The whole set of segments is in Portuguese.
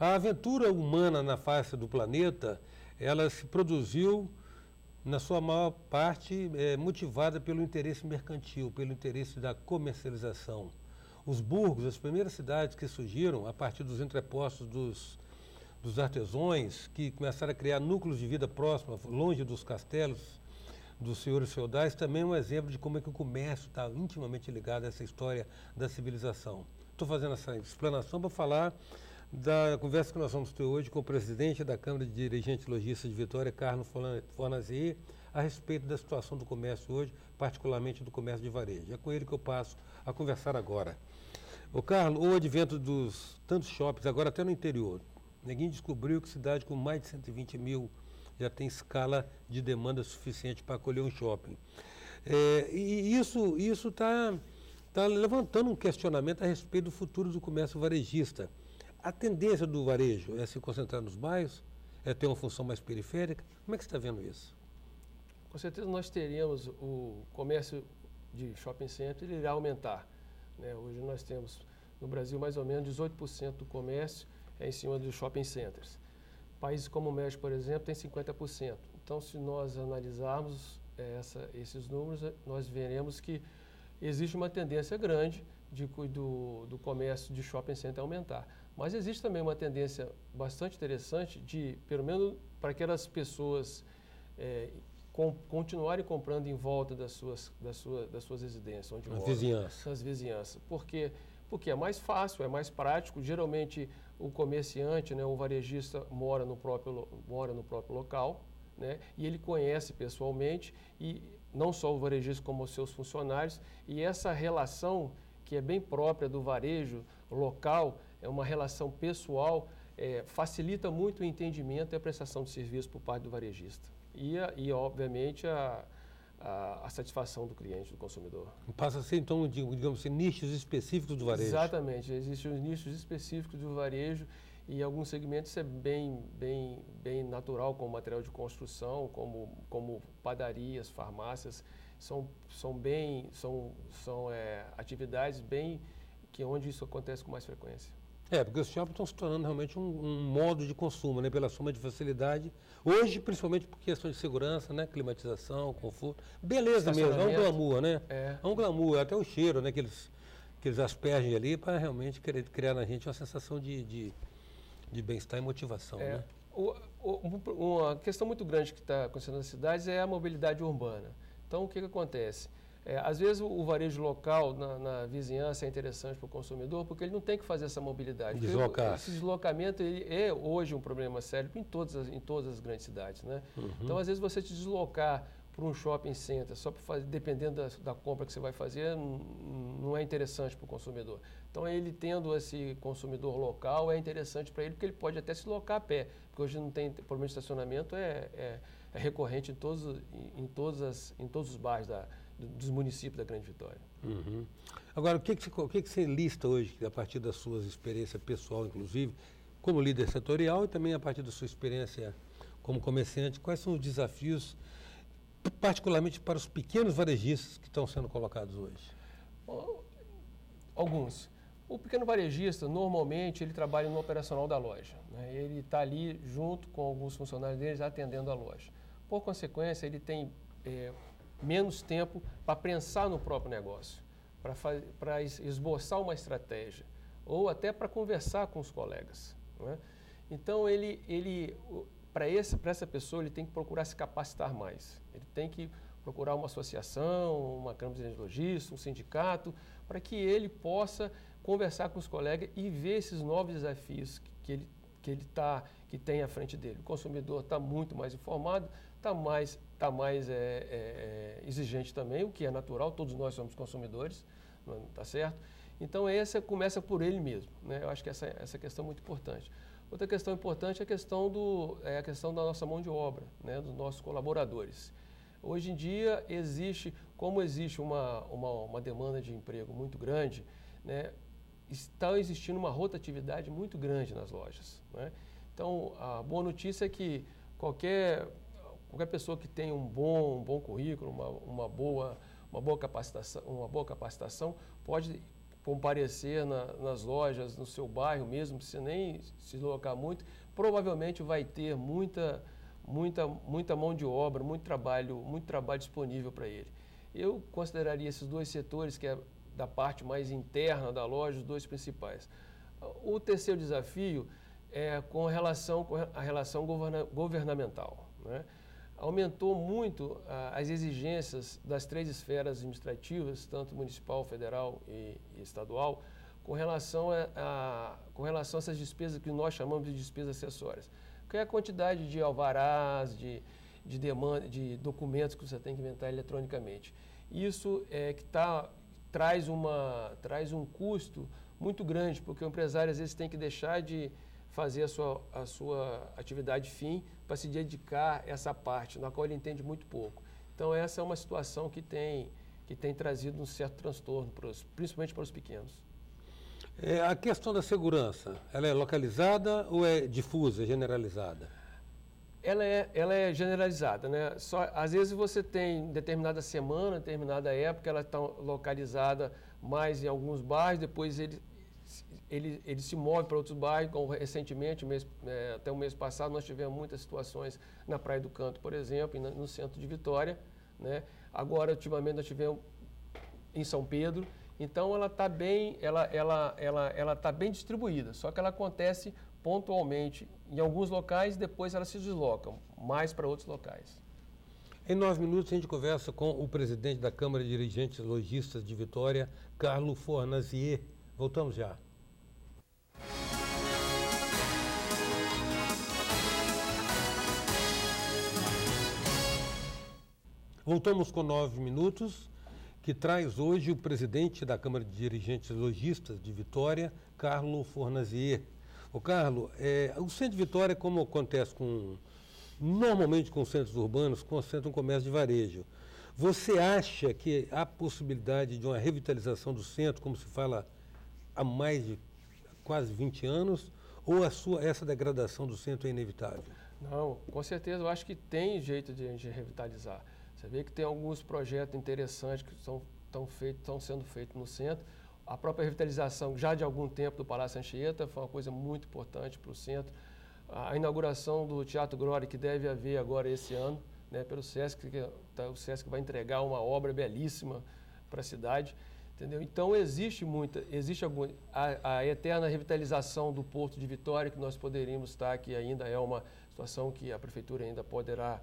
A aventura humana na face do planeta, ela se produziu, na sua maior parte, motivada pelo interesse mercantil, pelo interesse da comercialização. Os burgos, as primeiras cidades que surgiram a partir dos entrepostos dos artesãos, que começaram a criar núcleos de vida próximos, longe dos castelos, dos senhores feudais, também é um exemplo de como é que o comércio está intimamente ligado a essa história da civilização. Estou fazendo essa explanação para falar da conversa que nós vamos ter hoje com o presidente da Câmara de Dirigentes Lojistas de Vitória, Carlos Fornazier, a respeito da situação do comércio hoje, particularmente do comércio de varejo. É com ele que eu passo a conversar agora. Ô Carlos, o advento dos tantos shoppings, agora até no interior, ninguém descobriu que cidade com mais de 120 mil já tem escala de demanda suficiente para acolher um shopping. E isso está levantando um questionamento a respeito do futuro do comércio varejista. A tendência do varejo é se concentrar nos bairros? É ter uma função mais periférica? Como é que você está vendo isso? Com certeza nós teríamos o comércio de shopping center, ele irá aumentar, né? Hoje nós temos no Brasil mais ou menos 18% do comércio em cima dos shopping centers. Países como o México, por exemplo, tem 50%. Então, se nós analisarmos esses números, nós veremos que existe uma tendência grande do comércio de shopping center aumentar. Mas existe também uma tendência bastante interessante de, pelo menos para aquelas pessoas continuarem comprando em volta das suas residências, onde moram, nas vizinhanças. Porque é mais fácil, é mais prático. Geralmente o comerciante, né, o varejista mora no próprio local, né, e ele conhece pessoalmente, e não só o varejista como os seus funcionários, e essa relação que é bem própria do varejo local, é uma relação pessoal, facilita muito o entendimento e a prestação de serviço por parte do varejista. E obviamente, a satisfação do cliente, do consumidor. Passa a ser, então, digamos assim, nichos específicos do varejo. Exatamente. Existem os nichos específicos do varejo e em alguns segmentos isso é bem natural, como material de construção, como padarias, farmácias. São atividades onde isso acontece com mais frequência. Porque os shoppings estão se tornando realmente um modo de consumo, né, pela soma de facilidade. Hoje, principalmente por questões de segurança, né, climatização, conforto. Beleza mesmo, é um glamour, né? É um glamour, até o cheiro, né, que eles aspergem ali para realmente querer criar na gente uma sensação de bem-estar e motivação, né? Uma questão muito grande que está acontecendo nas cidades é a mobilidade urbana. Então, o que acontece? Às vezes o varejo local na vizinhança é interessante para o consumidor porque ele não tem que fazer essa mobilidade. Esse deslocamento é hoje um problema sério em todas as grandes cidades, né? Uhum. Então, às vezes você se deslocar para um shopping center, só para fazer, dependendo da compra que você vai fazer, não é interessante para o consumidor. Então, ele tendo esse consumidor local é interessante para ele porque ele pode até se locar a pé, porque hoje não tem problema de estacionamento, é recorrente em todos os bairros dos municípios da Grande Vitória. Uhum. Agora, o que você lista hoje, a partir da sua experiência pessoal, inclusive, como líder setorial e também a partir da sua experiência como comerciante, quais são os desafios, particularmente para os pequenos varejistas que estão sendo colocados hoje? Alguns. O pequeno varejista, normalmente, ele trabalha no operacional da loja, né? Ele está ali junto com alguns funcionários deles atendendo a loja. Por consequência, ele tem menos tempo para pensar no próprio negócio, para esboçar uma estratégia, ou até para conversar com os colegas, né? Então, para essa pessoa, ele tem que procurar se capacitar mais. Ele tem que procurar uma associação, uma Câmara de Lojistas, um sindicato, para que ele possa conversar com os colegas e ver esses novos desafios que tem à frente dele. O consumidor está muito mais informado, está mais exigente também, o que é natural, todos nós somos consumidores, tá certo? Então, essa começa por ele mesmo, né? Eu acho que essa questão é muito importante. Outra questão importante é a questão da nossa mão de obra, né? Dos nossos colaboradores. Hoje em dia, como existe uma demanda de emprego muito grande, né? Está existindo uma rotatividade muito grande nas lojas, né? Então, a boa notícia é que qualquer pessoa que tenha um bom currículo, uma boa capacitação pode comparecer nas lojas, no seu bairro mesmo, não precisa nem se deslocar muito, provavelmente vai ter muita mão de obra, muito trabalho disponível para ele. Eu consideraria esses dois setores, que é da parte mais interna da loja, os dois principais. O terceiro desafio é com a relação governamental, né? Aumentou muito as exigências das três esferas administrativas, tanto municipal, federal e estadual, com relação a essas despesas que nós chamamos de despesas acessórias, que é a quantidade de alvarás, de demanda, de documentos que você tem que inventar eletronicamente. Isso traz um custo muito grande, porque o empresário às vezes tem que deixar de fazer a sua atividade fim para se dedicar a essa parte, na qual ele entende muito pouco. Então essa é uma situação que tem trazido um certo transtorno, principalmente para os pequenos. A questão da segurança, ela é localizada ou é difusa, generalizada? Ela é generalizada, né? Às vezes você tem determinada semana, determinada época, ela está localizada mais em alguns bairros, depois ele se move para outros bairros, como recentemente, até o mês passado, nós tivemos muitas situações na Praia do Canto, por exemplo, e no centro de Vitória, né? Agora, ultimamente, nós tivemos em São Pedro. Então, ela está bem distribuída, só que ela acontece pontualmente em alguns locais, depois ela se desloca mais para outros locais. Em 9 minutos, a gente conversa com o presidente da Câmara de Dirigentes Lojistas de Vitória, Carlos Fornazier. Voltamos já. Voltamos com 9 minutos, que traz hoje o presidente da Câmara de Dirigentes Lojistas de Vitória, Carlos Fornazier. Ô Carlos, o centro de Vitória, como acontece normalmente com centros urbanos, concentra um comércio de varejo. Você acha que há possibilidade de uma revitalização do centro, como se fala há mais de quase 20 anos, ou essa degradação do centro é inevitável? Não, com certeza eu acho que tem jeito de a gente revitalizar. Você vê que tem alguns projetos interessantes que estão sendo feitos no centro. A própria revitalização, já de algum tempo, do Palácio Anchieta foi uma coisa muito importante para o centro. A inauguração do Teatro Glória, que deve haver agora esse ano, né, pelo SESC, o SESC vai entregar uma obra belíssima para a cidade. Entendeu? Então, a eterna revitalização do Porto de Vitória, que nós poderíamos estar, que ainda é uma situação que a Prefeitura ainda poderá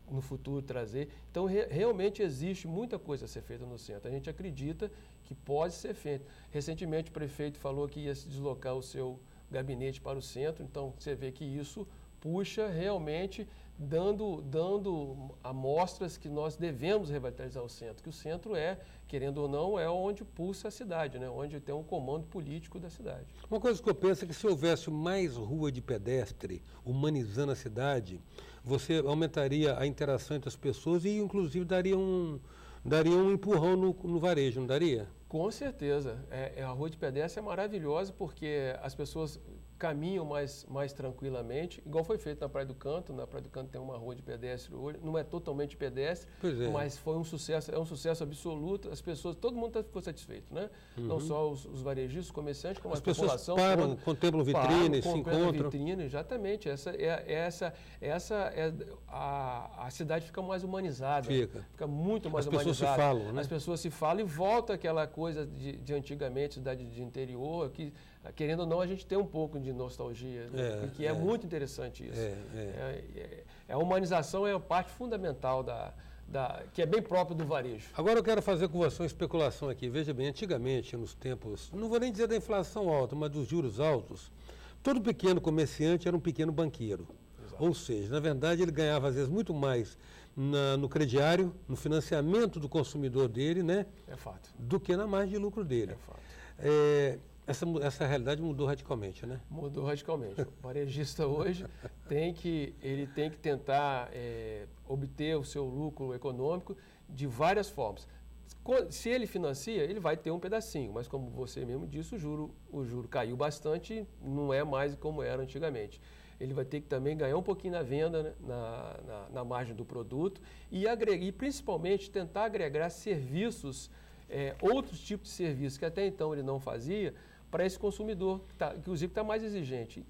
no futuro trazer. Então, realmente existe muita coisa a ser feita no centro. A gente acredita que pode ser feito. Recentemente, o prefeito falou que ia se deslocar o seu gabinete para o centro, então você vê que isso puxa realmente, dando amostras que nós devemos revitalizar o centro, que o centro querendo ou não, é onde pulsa a cidade, né? Onde tem um comando político da cidade. Uma coisa que eu penso é que se houvesse mais rua de pedestre, humanizando a cidade, você aumentaria a interação entre as pessoas e, inclusive, daria um empurrão no varejo, não daria? Com certeza. A rua de pedestre é maravilhosa porque as pessoas caminham mais tranquilamente, igual foi feito na Praia do Canto. Na Praia do Canto tem uma rua de pedestre hoje, não é totalmente pedestre, mas foi um sucesso, é um sucesso absoluto. As pessoas, todo mundo ficou satisfeito, né? Uhum. Não só os varejistas, os comerciantes, como a população. As pessoas param, contemplam vitrines, se encontram. Vitrine, exatamente. A cidade fica mais humanizada. Fica muito mais humanizada. As pessoas se falam, né? As pessoas se falam e volta aquela coisa de antigamente, cidade de interior, que, querendo ou não, a gente tem um pouco de nostalgia, né? Porque é muito interessante isso. A humanização é a parte fundamental que é bem própria do varejo. Agora eu quero fazer com você uma especulação aqui. Veja bem, antigamente, nos tempos, não vou nem dizer da inflação alta, mas dos juros altos, todo pequeno comerciante era um pequeno banqueiro. Exato. Ou seja, na verdade, ele ganhava, às vezes, muito mais no crediário, no financiamento do consumidor dele, né? É fato. Do que na margem de lucro dele. É fato. Essa realidade mudou radicalmente, né? Mudou radicalmente. O varejista hoje tem que tentar obter o seu lucro econômico de várias formas. Se ele financia, ele vai ter um pedacinho, mas como você mesmo disse, o juro caiu bastante, não é mais como era antigamente. Ele vai ter que também ganhar um pouquinho na venda, né, na margem do produto e principalmente tentar agregar serviços outros tipos de serviços que até então ele não fazia para esse consumidor, que inclusive está mais exigente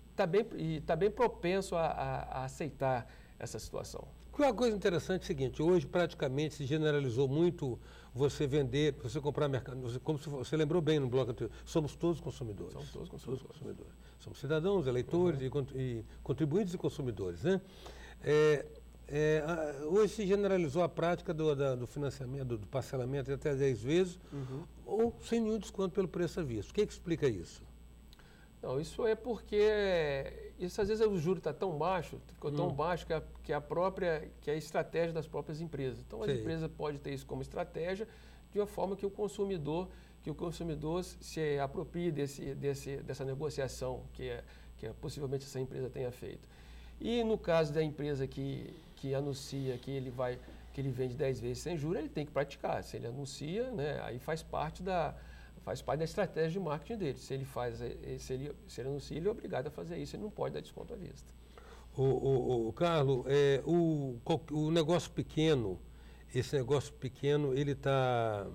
e está bem propenso a aceitar essa situação. Uma coisa interessante é o seguinte, hoje praticamente se generalizou muito você vender, você comprar mercado, como você lembrou bem no bloco anterior, somos todos consumidores. Somos todos consumidores. Somos cidadãos, eleitores e contribuintes e consumidores, né? Hoje se generalizou a prática do financiamento, do parcelamento até 10 vezes, ou sem nenhum desconto pelo preço à vista. O que explica isso? Não, isso é porque às vezes o juro está tão baixo, ficou tão baixo que a estratégia das próprias empresas. Então as empresas podem ter isso como estratégia de uma forma que o consumidor se aproprie dessa negociação que possivelmente essa empresa tenha feito. E no caso da empresa que anuncia que ele vende 10 vezes sem juros, ele tem que praticar. Se ele anuncia, né, aí faz parte da estratégia de marketing dele. Se ele anuncia, ele é obrigado a fazer isso, ele não pode dar desconto à vista. Carlos, o negócio pequeno, ele está,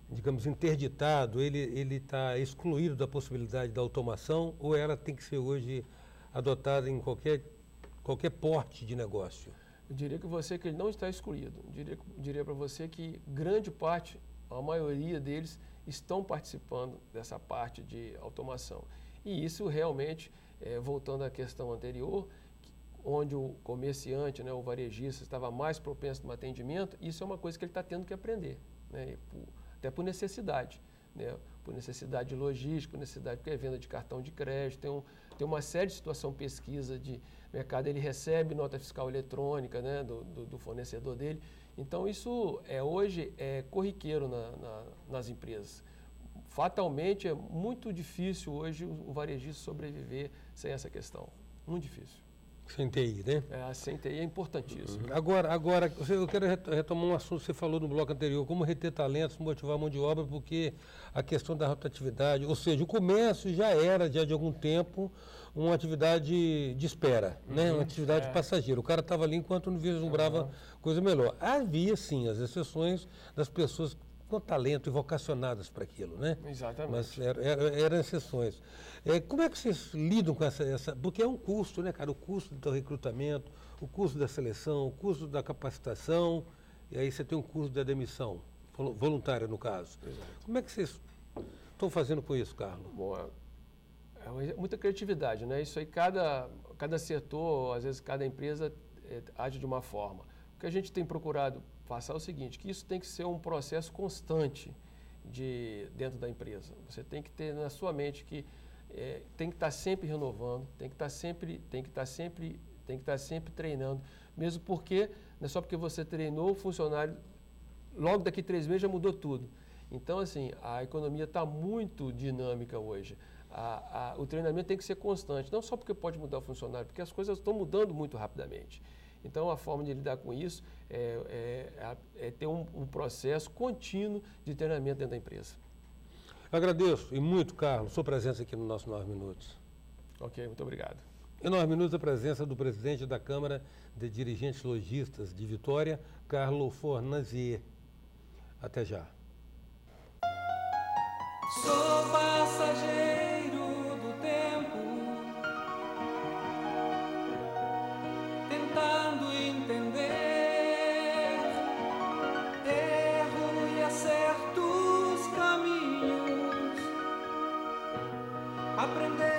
digamos, interditado, ele está excluído da possibilidade da automação, ou ela tem que ser hoje adotada em qualquer porte de negócio? Eu diria que ele não está excluído. Diria para você que grande parte, a maioria deles, estão participando dessa parte de automação. E isso realmente, voltando à questão anterior, onde o comerciante, né, o varejista, estava mais propenso no atendimento, isso é uma coisa que ele está tendo que aprender, né, até por necessidade. Né, por necessidade logística, por necessidade porque é venda de cartão de crédito, tem uma série de situação pesquisa de mercado, ele recebe nota fiscal eletrônica, né, do fornecedor dele. Então isso hoje é corriqueiro nas empresas. Fatalmente é muito difícil hoje o varejista sobreviver sem essa questão. Muito difícil. Sem TI, né? Sem TI é importantíssimo. Agora, eu quero retomar um assunto que você falou no bloco anterior, como reter talentos, motivar a mão de obra, porque a questão da rotatividade, ou seja, o comércio já era, já de algum tempo, uma atividade de espera, né? Uma atividade passageira. O cara estava ali enquanto não vislumbrava coisa melhor. Havia, sim, as exceções das pessoas com talento e vocacionadas para aquilo, né? Exatamente. Mas eram exceções. Como é que vocês lidam com essa... Porque é um custo, né, cara? O custo do recrutamento, o custo da seleção, o custo da capacitação, e aí você tem um custo da demissão, voluntária no caso. Exato. Como é que vocês estão fazendo com isso, Carlos? Bom, muita criatividade, né? Isso aí, cada setor, às vezes cada empresa age de uma forma. O que a gente tem procurado passar é o seguinte, que isso tem que ser um processo constante dentro da empresa. Você tem que ter na sua mente que tem que estar sempre renovando, tem que estar sempre treinando, mesmo porque não é só porque você treinou o funcionário, logo daqui 3 meses já mudou tudo. Então, assim, a economia está muito dinâmica hoje. O treinamento tem que ser constante, não só porque pode mudar o funcionário, porque as coisas estão mudando muito rapidamente. Então, a forma de lidar com isso é ter um processo contínuo de treinamento dentro da empresa. Agradeço e muito, Carlos, sua presença aqui no nosso 9 Minutos. Ok, muito obrigado. Em 9 Minutos, a presença do presidente da Câmara de Dirigentes Lojistas de Vitória, Carlos Fornazier. Até já. Sou passageiro do tempo, tentando entender erro e acertos caminhos, aprender